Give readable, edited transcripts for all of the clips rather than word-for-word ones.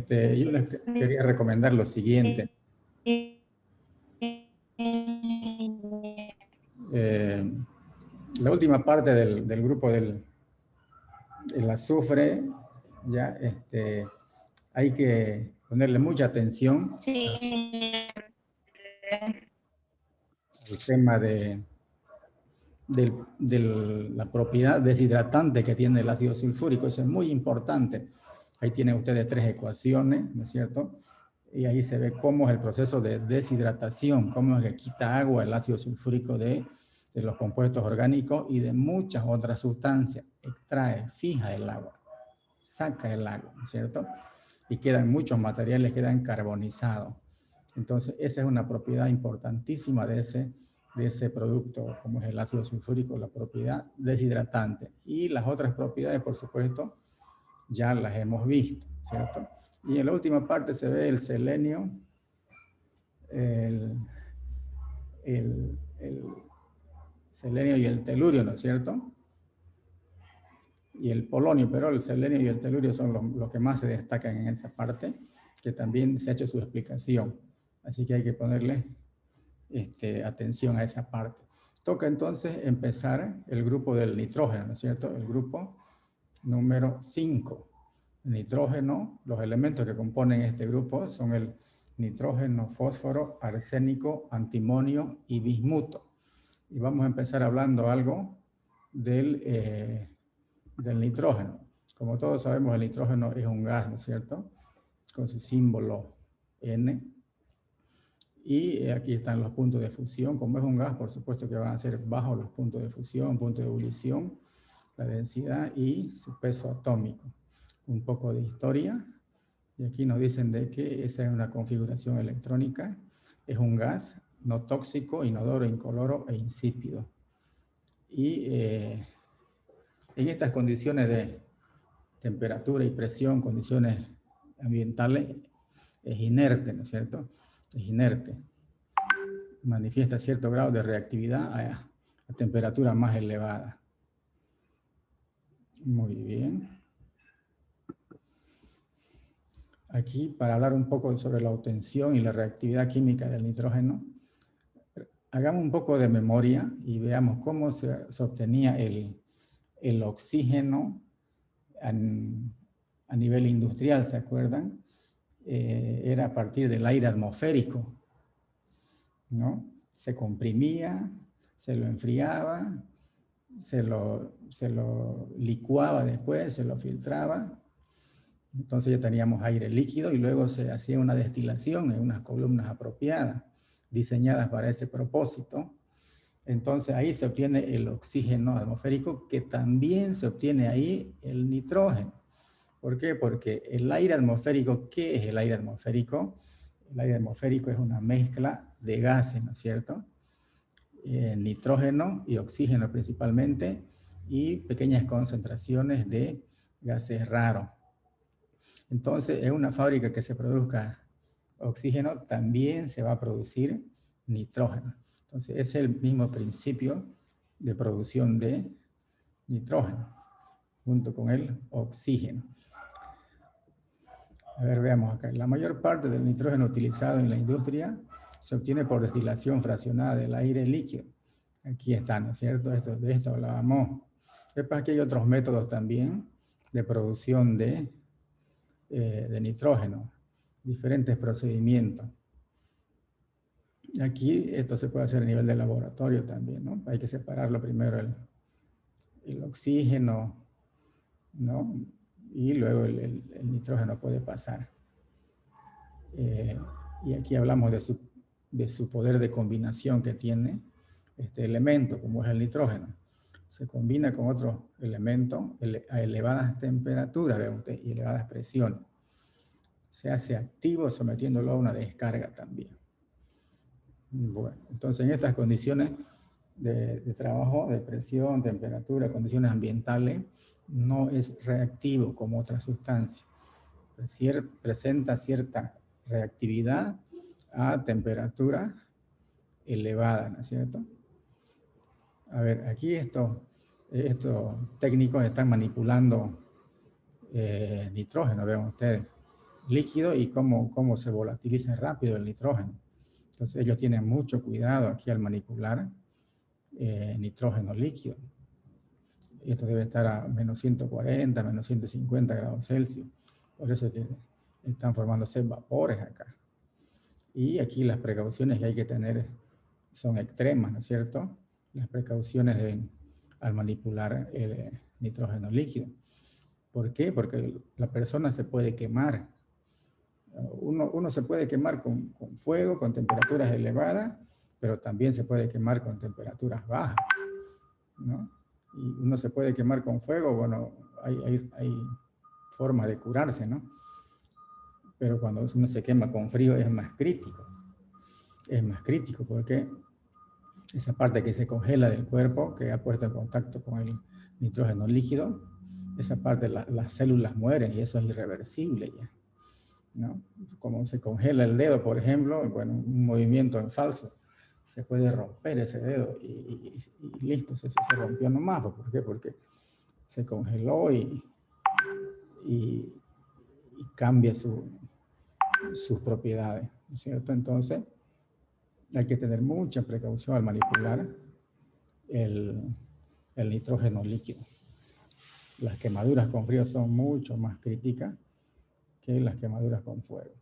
Yo les quería recomendar lo siguiente. La última parte del grupo del azufre, ya hay que ponerle mucha atención al tema de la propiedad deshidratante que tiene el ácido sulfúrico. Eso es muy importante. Ahí tienen ustedes 3 ecuaciones, ¿no es cierto? Y ahí se ve cómo es el proceso de deshidratación, cómo es que quita agua el ácido sulfúrico de los compuestos orgánicos y de muchas otras sustancias. Extrae, fija el agua, saca el agua, ¿no es cierto? Y quedan muchos materiales, quedan carbonizados. Entonces, esa es una propiedad importantísima de ese producto, como es el ácido sulfúrico, la propiedad deshidratante. Y las otras propiedades, por supuesto, ya las hemos visto, ¿cierto? Y en la última parte se ve el selenio, el selenio y el telurio, ¿no es cierto? Y el polonio, pero el selenio y el telurio son los que más se destacan en esa parte, que también se ha hecho su explicación. Así que hay que ponerle atención a esa parte. Toca entonces empezar el grupo del nitrógeno, ¿no es cierto? El grupo número 5. El nitrógeno, los elementos que componen este grupo son el nitrógeno, fósforo, arsénico, antimonio y bismuto. Y vamos a empezar hablando algo del nitrógeno. Como todos sabemos, el nitrógeno es un gas, ¿no es cierto? Con su símbolo N. Y aquí están los puntos de fusión. Como es un gas, por supuesto que van a ser bajos los puntos de fusión, puntos de ebullición, la densidad y su peso atómico. Un poco de historia. Y aquí nos dicen de que esa es una configuración electrónica. Es un gas no tóxico, inodoro, incoloro e insípido. Y en estas condiciones de temperatura y presión, condiciones ambientales, es inerte, ¿no es cierto? Es inerte. Manifiesta cierto grado de reactividad a temperatura más elevada. Muy bien. Aquí, para hablar un poco sobre la obtención y la reactividad química del nitrógeno, hagamos un poco de memoria y veamos cómo se obtenía el oxígeno a nivel industrial, ¿se acuerdan? Era a partir del aire atmosférico, ¿no? Se comprimía, se lo enfriaba, se lo licuaba después, se lo filtraba. Entonces ya teníamos aire líquido y luego se hacía una destilación en unas columnas apropiadas, diseñadas para ese propósito. Entonces ahí se obtiene el oxígeno atmosférico, que también se obtiene ahí el nitrógeno. ¿Por qué? Porque el aire atmosférico, ¿qué es el aire atmosférico? El aire atmosférico es una mezcla de gases, ¿no es cierto? Nitrógeno y oxígeno principalmente, y pequeñas concentraciones de gases raros. Entonces, en una fábrica que se produzca oxígeno, también se va a producir nitrógeno. Entonces, es el mismo principio de producción de nitrógeno, junto con el oxígeno. A ver, veamos acá. La mayor parte del nitrógeno utilizado en la industria se obtiene por destilación fraccionada del aire líquido. Aquí está, ¿no es cierto? De esto hablábamos. Sepas que hay otros métodos también de producción de nitrógeno, diferentes procedimientos. Aquí esto se puede hacer a nivel de laboratorio también, ¿no? Hay que separarlo primero el oxígeno, ¿no? Y luego el nitrógeno puede pasar. Y aquí hablamos de su poder de combinación que tiene este elemento, como es el nitrógeno. Se combina con otros elementos a elevadas temperaturas, ve usted, y elevadas presiones. Se hace activo sometiéndolo a una descarga también. Bueno, entonces en estas condiciones de trabajo, de presión, temperatura, condiciones ambientales, no es reactivo como otra sustancia. Presenta cierta reactividad a temperatura elevada, ¿no es cierto? A ver, aquí esto estos técnicos están manipulando nitrógeno, vean ustedes, líquido y cómo se volatiliza rápido el nitrógeno. Entonces ellos tienen mucho cuidado aquí al manipular nitrógeno líquido. Esto debe estar a menos 140, menos 150 grados Celsius. Por eso es que están formándose vapores acá. Y aquí las precauciones que hay que tener son extremas, ¿no es cierto? Las precauciones al manipular el nitrógeno líquido. ¿Por qué? Porque la persona se puede quemar. Uno se puede quemar con fuego, con temperaturas elevadas, pero también se puede quemar con temperaturas bajas, ¿no? Y uno se puede quemar con fuego, bueno, hay formas de curarse, ¿no? Pero cuando uno se quema con frío es más crítico. Es más crítico porque esa parte que se congela del cuerpo, que ha puesto en contacto con el nitrógeno líquido, esa parte, las células mueren y eso es irreversible ya, ¿no? Como se congela el dedo, por ejemplo, bueno, un movimiento en falso, se puede romper ese dedo y listo, se rompió nomás. ¿Por qué? Porque se congeló y cambia sus propiedades, ¿no es cierto? Entonces, hay que tener mucha precaución al manipular el nitrógeno líquido. Las quemaduras con frío son mucho más críticas que las quemaduras con fuego.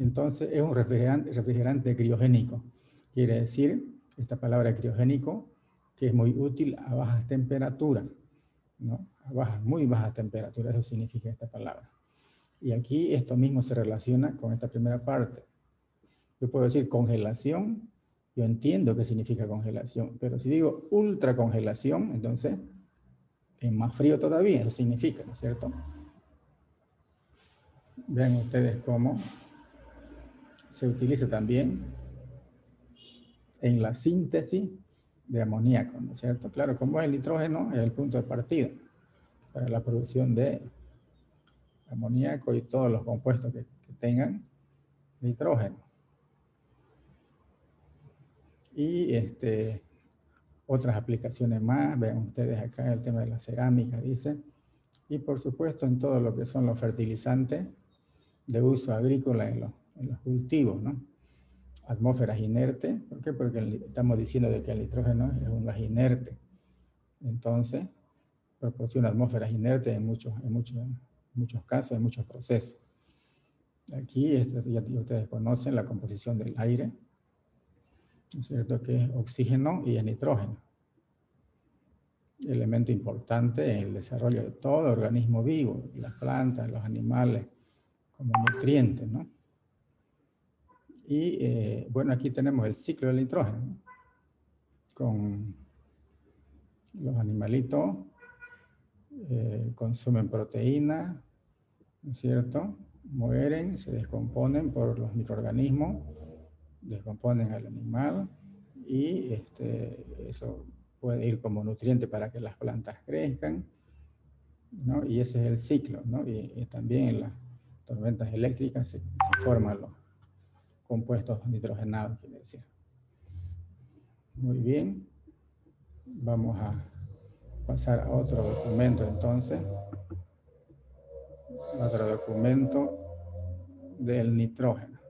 Entonces, es un refrigerante criogénico. Quiere decir, esta palabra criogénico, que es muy útil a bajas temperaturas, ¿no? A muy bajas temperaturas, eso significa esta palabra. Y aquí esto mismo se relaciona con esta primera parte. Yo puedo decir congelación, yo entiendo qué significa congelación, pero si digo ultracongelación, entonces es más frío todavía, eso significa, ¿no es cierto? Vean ustedes cómo se utiliza también en la síntesis de amoníaco, ¿no es cierto? Claro, como el nitrógeno es el punto de partida para la producción de amoníaco y todos los compuestos que tengan nitrógeno. Y otras aplicaciones más, vean ustedes acá el tema de la cerámica, dice, y por supuesto en todo lo que son los fertilizantes de uso agrícola en los cultivos, ¿no? Atmósferas inertes, ¿por qué? Porque estamos diciendo de que el nitrógeno es un gas inerte, entonces proporciona atmósferas inertes en muchos casos, en muchos procesos. Aquí ya ustedes conocen la composición del aire, ¿no es cierto? Que es oxígeno y es nitrógeno. Elemento importante en el desarrollo de todo organismo vivo, las plantas, los animales, como nutrientes, ¿no? Y bueno, aquí tenemos el ciclo del nitrógeno, ¿no? Con los animalitos consumen proteína, ¿no es cierto? Mueren, se descomponen por los microorganismos, descomponen al animal y eso puede ir como nutriente para que las plantas crezcan, ¿no? Y ese es el ciclo, ¿no? Y también en las tormentas eléctricas se forman los compuestos nitrogenados, quiere decir. Muy bien. Vamos a pasar a otro documento entonces. Otro documento del nitrógeno.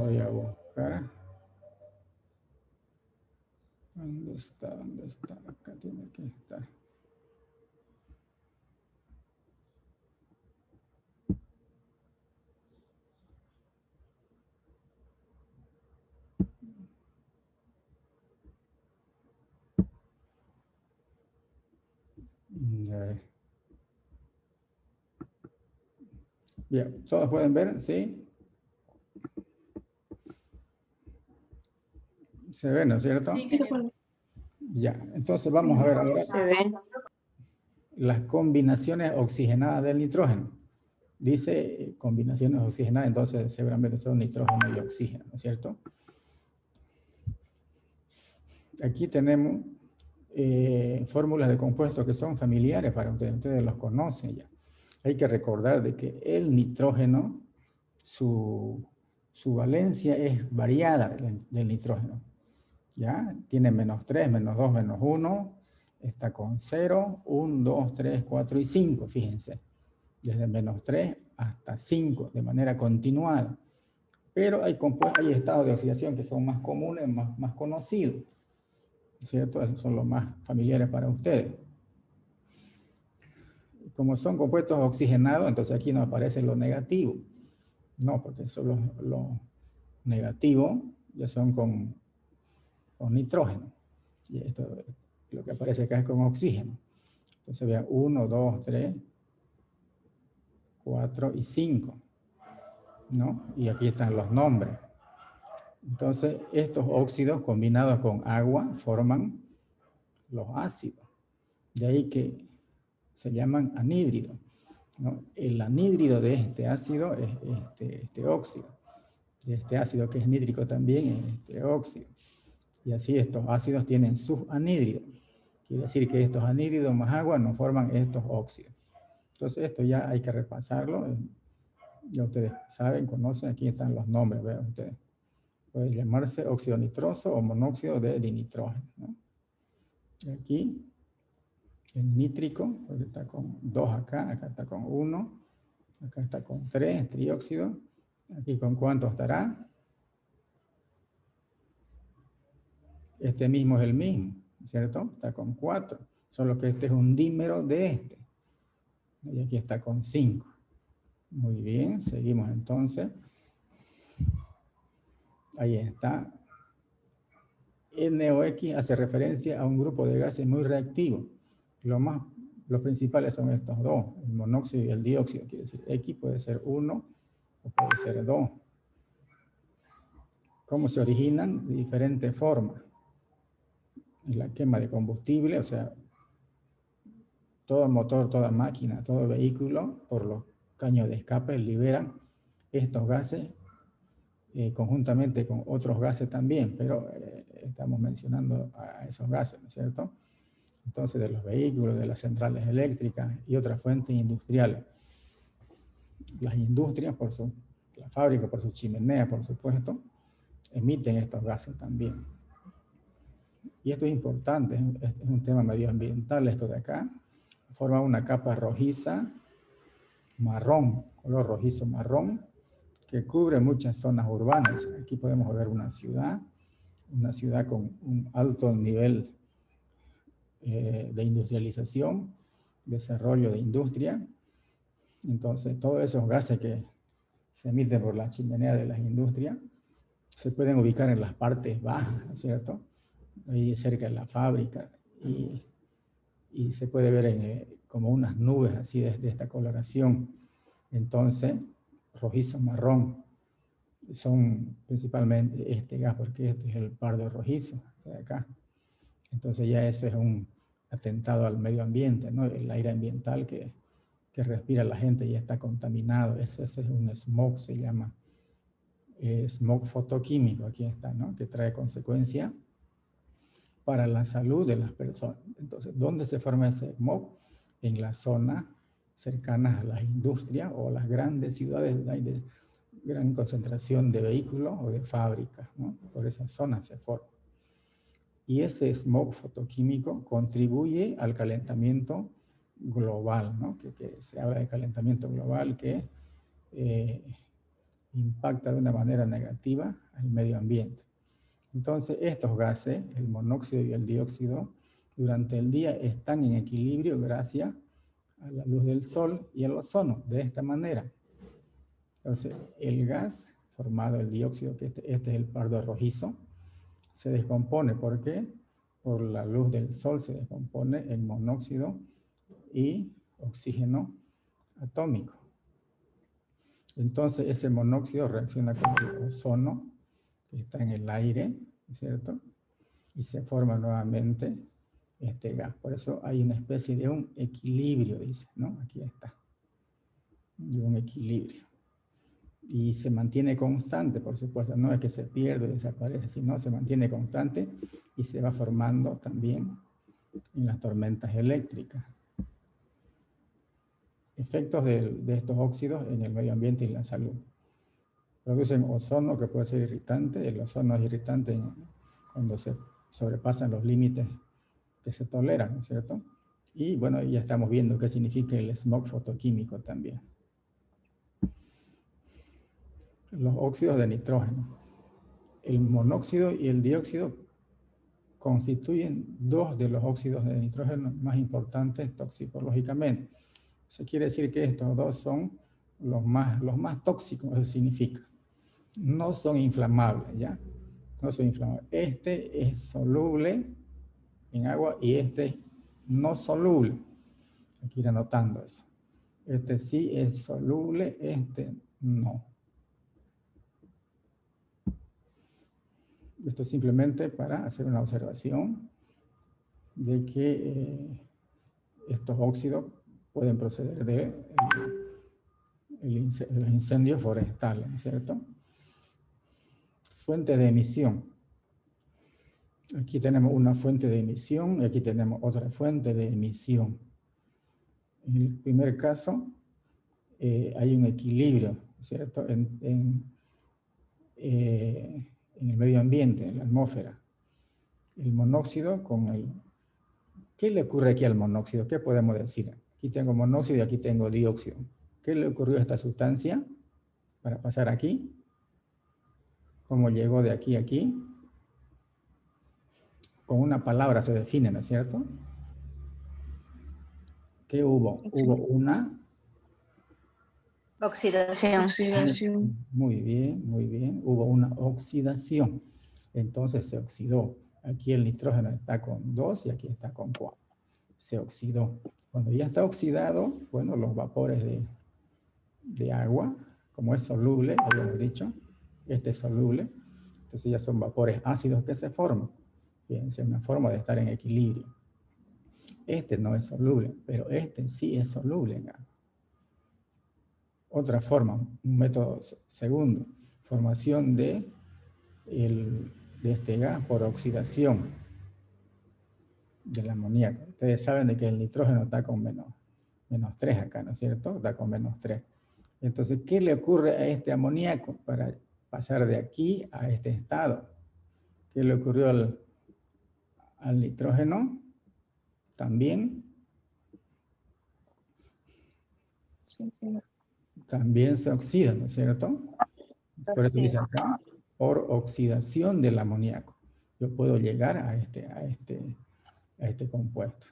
Voy a buscar. ¿Dónde está? ¿Dónde está? Acá tiene que estar. A ver. Bien, ¿todos pueden ver? ¿Sí? Se ve, ¿no es cierto? Sí, ya, entonces vamos a ver ahora se ve. las combinaciones oxigenadas del nitrógeno. Dice combinaciones oxigenadas, entonces seguramente son nitrógeno y oxígeno, ¿no es cierto? Aquí tenemos fórmulas de compuestos que son familiares para ustedes los conocen ya. Hay que recordar de que el nitrógeno, su valencia es variada del nitrógeno. ¿Ya? Tiene -3, -2, -1, está con 0, 1, 2, 3, 4 y 5, fíjense. Desde -3 hasta 5, de manera continuada. Pero hay estados de oxidación que son más comunes, más conocidos, ¿cierto? Esos son los más familiares para ustedes. Como son compuestos oxigenados, entonces aquí nos aparece lo negativo. No, porque son los negativos ya son con nitrógeno. Y esto, lo que aparece acá es con oxígeno. Entonces vean, 1, 2, 3, 4 y 5, ¿no? Y aquí están los nombres. Entonces, estos óxidos combinados con agua forman los ácidos. De ahí que se llaman anhídridos, ¿no? El anhídrido de este ácido es este óxido. De este ácido que es nítrico también es este óxido. Y así estos ácidos tienen sus anhídridos. Quiere decir que estos anhídridos más agua nos forman estos óxidos. Entonces esto ya hay que repasarlo. Ya ustedes saben, conocen, aquí están los nombres, vean ustedes. Puede llamarse óxido nitroso o monóxido de dinitrógeno, ¿no? Aquí el nítrico, porque está con 2 acá está con 1, acá está con 3, trióxido. Aquí con cuánto estará. Este mismo es el mismo, ¿cierto? Está con 4, solo que este es un dímero de este. Y aquí está con 5. Muy bien, seguimos entonces. Ahí está. NOx hace referencia a un grupo de gases muy reactivos. Los principales son estos dos, el monóxido y el dióxido. Quiere decir, X puede ser 1 o puede ser 2. ¿Cómo se originan? De diferentes formas. En la quema de combustible, o sea, todo motor, toda máquina, todo vehículo, por los caños de escape, liberan estos gases conjuntamente con otros gases también, pero estamos mencionando a esos gases, ¿no es cierto? Entonces, de los vehículos, de las centrales eléctricas y otras fuentes industriales. Las industrias, la fábrica, por su chimenea, por supuesto, emiten estos gases también. Y esto es importante, es un tema medioambiental esto de acá. Forma una capa rojiza, marrón, color rojizo marrón, que cubre muchas zonas urbanas. Aquí podemos ver una ciudad con un alto nivel de industrialización, desarrollo de industria. Entonces, todos esos gases que se emiten por la chimenea de las industrias se pueden ubicar en las partes bajas, ¿no es cierto? Ahí cerca de la fábrica, y se puede ver como unas nubes así de esta coloración. Entonces, rojizo marrón son principalmente este gas, porque este es el pardo rojizo de acá. Entonces ya ese es un atentado al medio ambiente, ¿no? El aire ambiental que respira la gente ya está contaminado. Ese es un smog, se llama smog fotoquímico, aquí está, ¿no? Que trae consecuencias para la salud de las personas. Entonces, ¿dónde se forma ese smog? En las zonas cercanas a las industrias o las grandes ciudades de gran concentración de vehículos o de fábricas, ¿no? Por esas zonas se forma. Y ese smog fotoquímico contribuye al calentamiento global, ¿no? Que se habla de calentamiento global que impacta de una manera negativa al medio ambiente. Entonces, estos gases, el monóxido y el dióxido, durante el día están en equilibrio gracias a la luz del sol y el ozono, de esta manera. Entonces, el gas formado, el dióxido, que este es el pardo rojizo, se descompone. ¿Por qué? Por la luz del sol se descompone en monóxido y oxígeno atómico. Entonces, ese monóxido reacciona con el ozono que está en el aire, ¿cierto? Y se forma nuevamente este gas. Por eso hay una especie de un equilibrio, dice, ¿no? Aquí está. De un equilibrio. Y se mantiene constante, por supuesto. No es que se pierde o desaparece, sino se mantiene constante y se va formando también en las tormentas eléctricas. Efectos de estos óxidos en el medio ambiente y la salud. Producen ozono que puede ser irritante. El ozono es irritante cuando se sobrepasan los límites que se toleran, ¿no es cierto? Y bueno, ya estamos viendo qué significa el smog fotoquímico también. Los óxidos de nitrógeno. El monóxido y el dióxido constituyen dos de los óxidos de nitrógeno más importantes toxicológicamente. Eso quiere decir que estos dos son los más tóxicos, eso significa. No son inflamables, ¿ya? No son inflamables. Este es soluble en agua y este no soluble. Hay que ir anotando eso. Este sí es soluble, este no. Esto es simplemente para hacer una observación de que estos óxidos pueden proceder de los incendios forestales, ¿no es cierto? Fuente de emisión. Aquí tenemos una fuente de emisión y aquí tenemos otra fuente de emisión. En el primer caso, hay un equilibrio, ¿cierto? En el medio ambiente, en la atmósfera. El monóxido con el... ¿Qué le ocurre aquí al monóxido? ¿Qué podemos decir? Aquí tengo monóxido y aquí tengo dióxido. ¿Qué le ocurrió a esta sustancia para pasar aquí? ¿Cómo llegó de aquí a aquí? Con una palabra se define, ¿no es cierto? ¿Qué hubo? Sí. Hubo una... Oxidación. Oxidación. Muy bien, muy bien. Hubo una oxidación. Entonces se oxidó. Aquí el nitrógeno está con 2 y aquí está con 4. Se oxidó. Cuando ya está oxidado, bueno, los vapores de agua, como es soluble, habíamos dicho, este es soluble, entonces ya son vapores ácidos que se forman. Fíjense, una forma de estar en equilibrio. Este no es soluble, pero este sí es soluble en agua. Otra forma, un método segundo, formación de este gas por oxidación del amoníaco. Ustedes saben de que el nitrógeno está con menos 3 acá, ¿no es cierto? Está con menos 3. Entonces, ¿qué le ocurre a este amoníaco para pasar de aquí a este estado? ¿Qué le ocurrió al nitrógeno? También. Sí. También se oxida, ¿no es cierto? Por eso dice acá, por oxidación del amoníaco. Yo puedo llegar a este compuesto.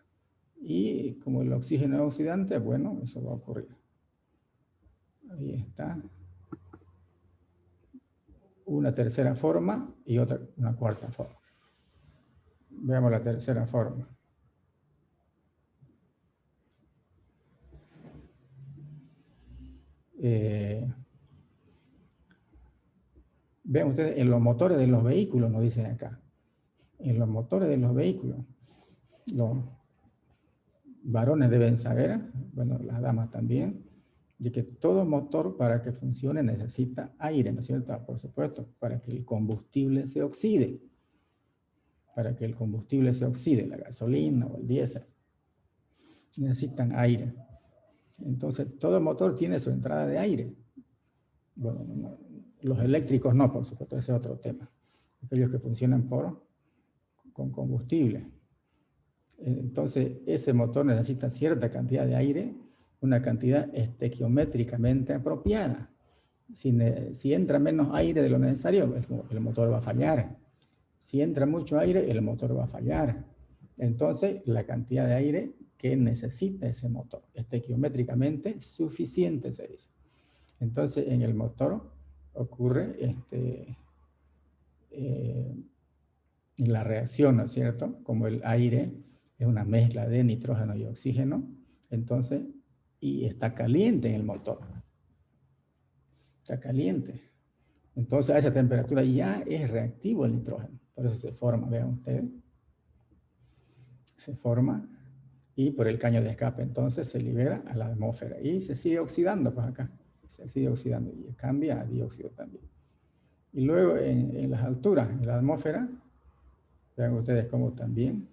Y como el oxígeno es oxidante, bueno, eso va a ocurrir. Ahí está. Una tercera forma y una cuarta forma. Veamos la tercera forma. Vean ustedes, en los motores de los vehículos, nos dicen acá. En los motores de los vehículos, los varones deben saber, bueno, las damas también, de que todo motor para que funcione necesita aire, ¿no es cierto? Por supuesto, para que el combustible se oxide. Para que el combustible se oxide, la gasolina o el diésel, necesitan aire. Entonces, todo motor tiene su entrada de aire. Bueno, no, los eléctricos no, por supuesto, ese es otro tema. Aquellos que funcionan con combustible. Entonces, ese motor necesita cierta cantidad de aire, una cantidad estequiométricamente apropiada. Si entra menos aire de lo necesario, el motor va a fallar. Si entra mucho aire, el motor va a fallar. Entonces, la cantidad de aire que necesita ese motor, estequiométricamente suficiente, se dice. Entonces, en el motor ocurre la reacción, ¿no es cierto? Como el aire es una mezcla de nitrógeno y oxígeno, entonces, y está caliente en el motor. Está caliente. Entonces, a esa temperatura ya es reactivo el nitrógeno. Por eso se forma, vean ustedes. Se forma y por el caño de escape entonces se libera a la atmósfera y se sigue oxidando, pues acá. Se sigue oxidando y cambia a dióxido también. Y luego en las alturas, en la atmósfera, vean ustedes cómo también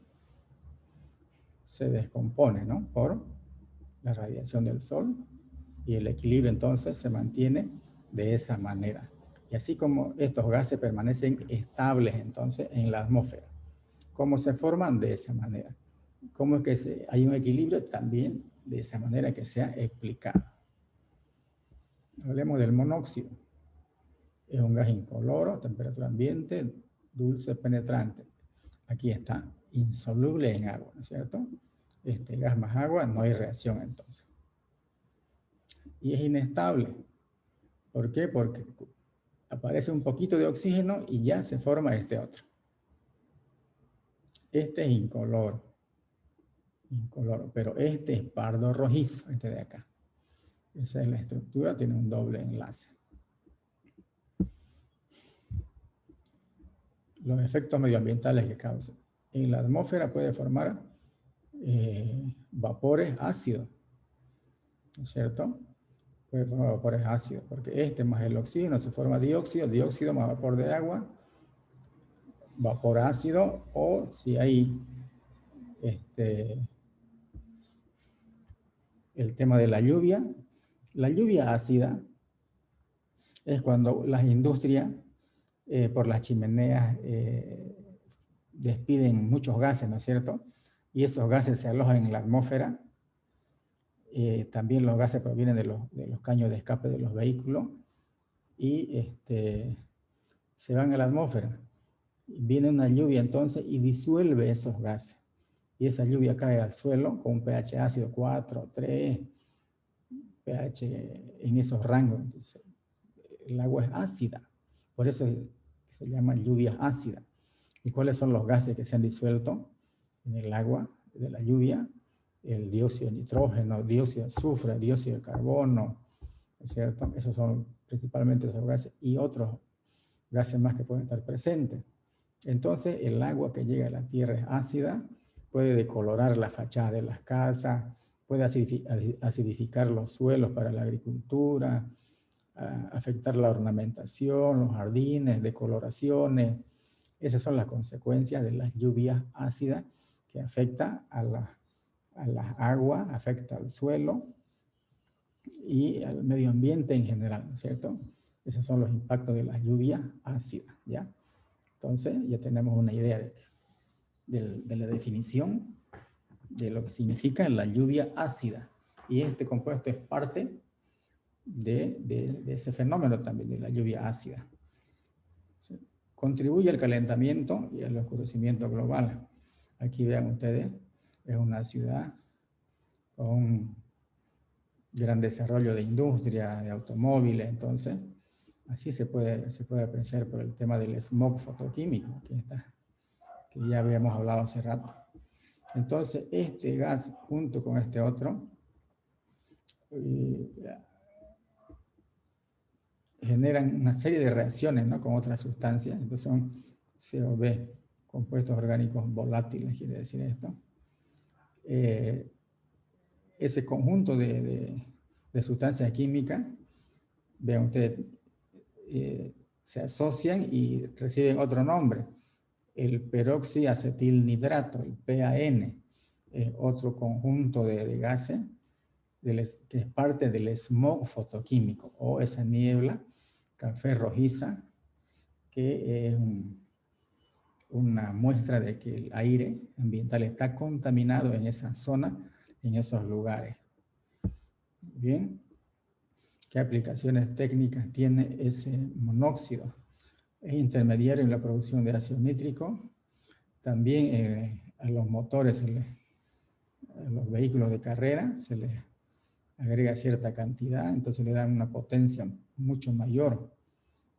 se descompone, ¿no? Por la radiación del sol y el equilibrio entonces se mantiene de esa manera. Y así como estos gases permanecen estables entonces en la atmósfera. ¿Cómo se forman? De esa manera. ¿Cómo es que hay un equilibrio? También de esa manera que se ha explicado. Hablemos del monóxido. Es un gas incoloro, temperatura ambiente, dulce, penetrante. Aquí está, insoluble en agua, ¿no es cierto? Este gas más agua, no hay reacción entonces. Y es inestable. ¿Por qué? Porque aparece un poquito de oxígeno y ya se forma este otro. Este es incoloro, pero este es pardo rojizo, este de acá. Esa es la estructura, tiene un doble enlace. Los efectos medioambientales que causa. En la atmósfera puede formar vapores ácidos, ¿no es cierto? Puede formar vapores ácidos, porque este más el oxígeno se forma dióxido, dióxido más vapor de agua, vapor ácido, o si hay el tema de la lluvia ácida es cuando las industrias por las chimeneas despiden muchos gases, ¿no es cierto? Y esos gases se alojan en la atmósfera. También los gases provienen de los caños de escape de los vehículos y se van a la atmósfera. Viene una lluvia entonces y disuelve esos gases. Y esa lluvia cae al suelo con un pH ácido 4, 3, pH en esos rangos. Entonces, el agua es ácida. Por eso se llama lluvia ácida. ¿Y cuáles son los gases que se han disuelto en el agua de la lluvia? El dióxido de nitrógeno, dióxido de azufre, dióxido de carbono, ¿no es cierto? Esos son principalmente esos gases y otros gases más que pueden estar presentes. Entonces, el agua que llega a la Tierra es ácida, puede decolorar la fachada de las casas, puede acidificar los suelos para la agricultura, afectar la ornamentación, los jardines, decoloraciones. Esas son las consecuencias de las lluvias ácidas que afecta a las aguas, afecta al suelo y al medio ambiente en general, ¿no es cierto? Esos son los impactos de las lluvias ácidas, ¿ya? Entonces ya tenemos una idea de la definición de lo que significa la lluvia ácida. Y este compuesto es parte de ese fenómeno también, de la lluvia ácida. ¿Sí? Contribuye al calentamiento y al oscurecimiento global. Aquí vean ustedes, es una ciudad con gran desarrollo de industria, de automóviles, entonces así se puede apreciar por el tema del smog fotoquímico, que ya habíamos hablado hace rato. Entonces, este gas junto con este otro generan una serie de reacciones, ¿no?, con otras sustancias. Entonces son COB, compuestos orgánicos volátiles, quiere decir esto. Ese conjunto de sustancias químicas, vean ustedes, se asocian y reciben otro nombre. El peroxiacetilnitrato, el PAN, otro conjunto de gases que es parte del smog fotoquímico, o esa niebla café rojiza, que es una muestra de que el aire ambiental está contaminado en esa zona, en esos lugares. Bien, ¿qué aplicaciones técnicas tiene ese monóxido? Es intermediario en la producción de ácido nítrico. También a los motores, a los vehículos de carrera, se les agrega cierta cantidad, entonces le dan una potencia mucho mayor,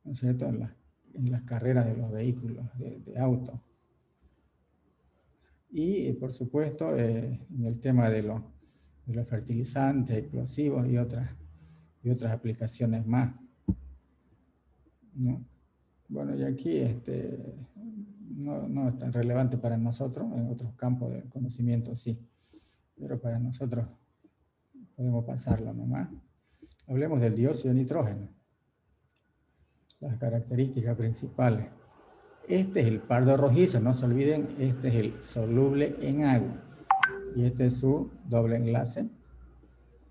¿no es cierto?, en las carreras de los vehículos de auto. Y, por supuesto, en el tema de los fertilizantes, explosivos y otras aplicaciones más, ¿no? Bueno, y aquí no es tan relevante para nosotros, en otros campos del conocimiento sí, pero para nosotros podemos pasarlo nomás. Hablemos del dióxido de nitrógeno. Las características principales. Este es el pardo rojizo, no se olviden, este es el soluble en agua. Y este es su doble enlace,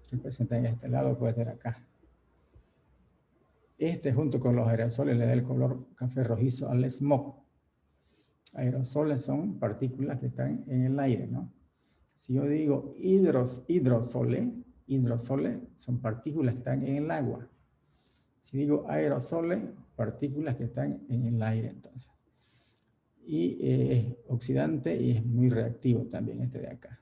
que presenta en este lado, puede ser acá. Este junto con los aerosoles le da el color café rojizo al smog. Aerosoles son partículas que están en el aire, ¿no? Si yo digo hidrosoles son partículas que están en el agua. Si digo aerosoles, partículas que están en el aire, entonces. Y es oxidante y es muy reactivo también este de acá.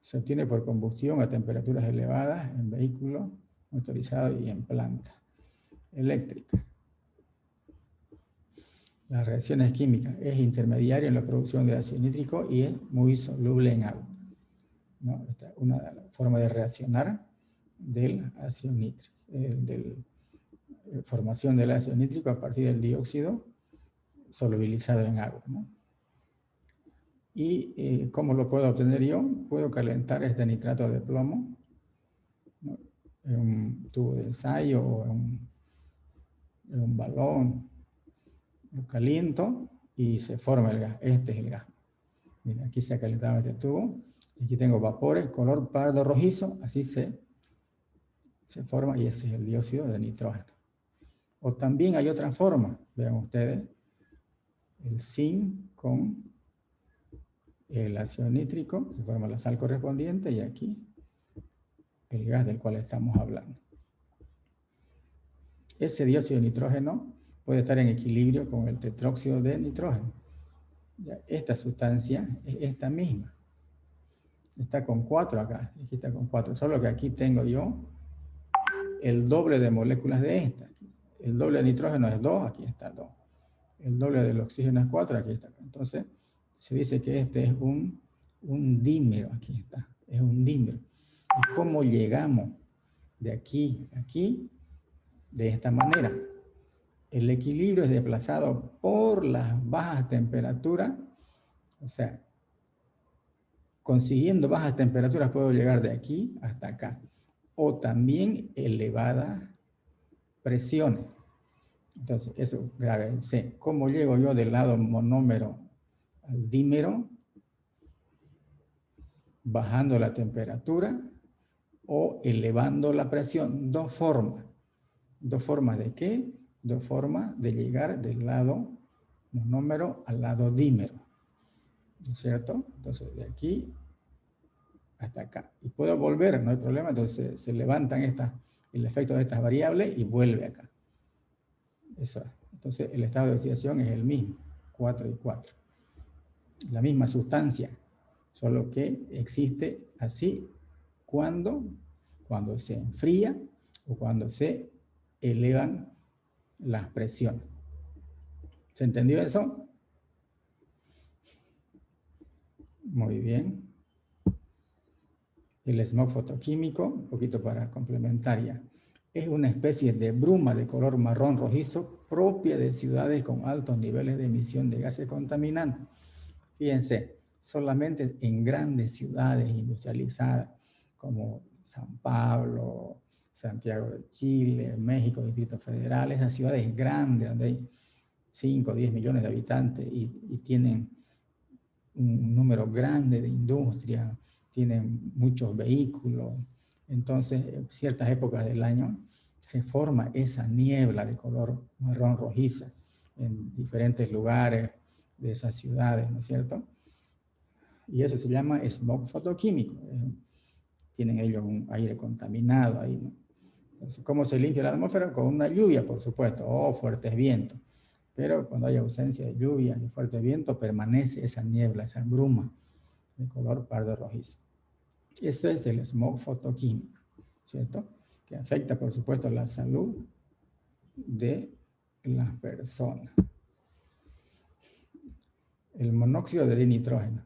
Se obtiene por combustión a temperaturas elevadas en vehículos motorizados y en plantas eléctricas. Las reacciones químicas es intermediario en la producción de ácido nítrico y es muy soluble en agua, ¿no? Esta es una forma de reaccionar del ácido nítrico, formación del ácido nítrico a partir del dióxido solubilizado en agua, ¿no? ¿Y cómo lo puedo obtener yo? Puedo calentar este nitrato de plomo, ¿no?, en un tubo de ensayo o en un balón. Lo caliento y se forma el gas. Este es el gas. Mira, aquí se ha calentado este tubo. Aquí tengo vapores, color pardo rojizo. Así se forma y ese es el dióxido de nitrógeno. O también hay otra forma. Vean ustedes. El zinc con el ácido nítrico. Se forma la sal correspondiente y aquí el gas del cual estamos hablando. Ese dióxido de nitrógeno puede estar en equilibrio con el tetróxido de nitrógeno. Esta sustancia es esta misma. Está con 4 acá. Aquí está con 4. Solo que aquí tengo yo el doble de moléculas de esta. El doble de nitrógeno es 2, aquí está 2. El doble del oxígeno es 4, aquí está. Entonces, se dice que este es un dímero. Aquí está. Es un dímero. ¿Y cómo llegamos de aquí a aquí? De esta manera. El equilibrio es desplazado por las bajas temperaturas. O sea, consiguiendo bajas temperaturas puedo llegar de aquí hasta acá. O también elevadas presiones. Entonces, eso grábense. ¿Cómo llego yo del lado monómero al dímero? Bajando la temperatura o elevando la presión. Dos formas. ¿Dos formas de qué? Dos formas de llegar del lado monómero al lado dímero. ¿No es cierto? Entonces, de aquí hasta acá. Y puedo volver, no hay problema. Entonces, se levantan el efecto de estas variables y vuelve acá. Eso. Entonces, el estado de oxidación es el mismo. 4 y 4. La misma sustancia. Solo que existe así cuando se enfría o cuando se elevan las presiones. ¿Se entendió eso? Muy bien. El smog fotoquímico, un poquito para complementar ya, es una especie de bruma de color marrón rojizo propia de ciudades con altos niveles de emisión de gases contaminantes. Fíjense, solamente en grandes ciudades industrializadas como San Pablo, Santiago de Chile, México, Distrito Federal, esas ciudades grandes donde hay 5 o 10 millones de habitantes y tienen un número grande de industria, tienen muchos vehículos. Entonces, en ciertas épocas del año se forma esa niebla de color marrón rojiza en diferentes lugares de esas ciudades, ¿no es cierto? Y eso se llama smog fotoquímico. Tienen ellos un aire contaminado ahí, ¿no? Entonces, ¿cómo se limpia la atmósfera? Con una lluvia, por supuesto, o fuertes vientos. Pero cuando hay ausencia de lluvia y fuerte viento, permanece esa niebla, esa bruma de color pardo rojizo. Ese es el smog fotoquímico, ¿cierto? Que afecta, por supuesto, la salud de las personas. El monóxido de nitrógeno.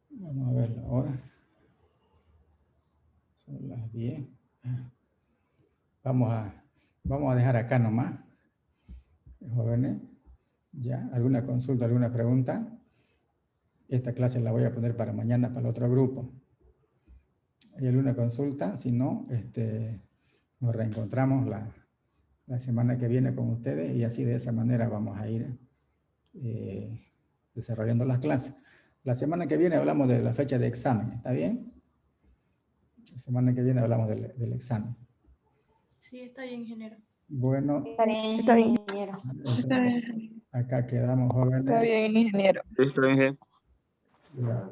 Vamos a verlo ahora. Son las 10. Vamos a dejar acá nomás. Jóvenes, ¿ya? ¿Alguna consulta, alguna pregunta? Esta clase la voy a poner para mañana para el otro grupo. ¿Hay alguna consulta? Si no, nos reencontramos la semana que viene con ustedes y así de esa manera vamos a ir desarrollando las clases. La semana que viene hablamos de la fecha de examen, ¿está bien? La semana que viene hablamos del examen. Sí, está bien, ingeniero. Bueno. Está bien, ingeniero. Está bien. Acá quedamos, jóvenes. Está bien, ingeniero. Listo, Inge. Ya.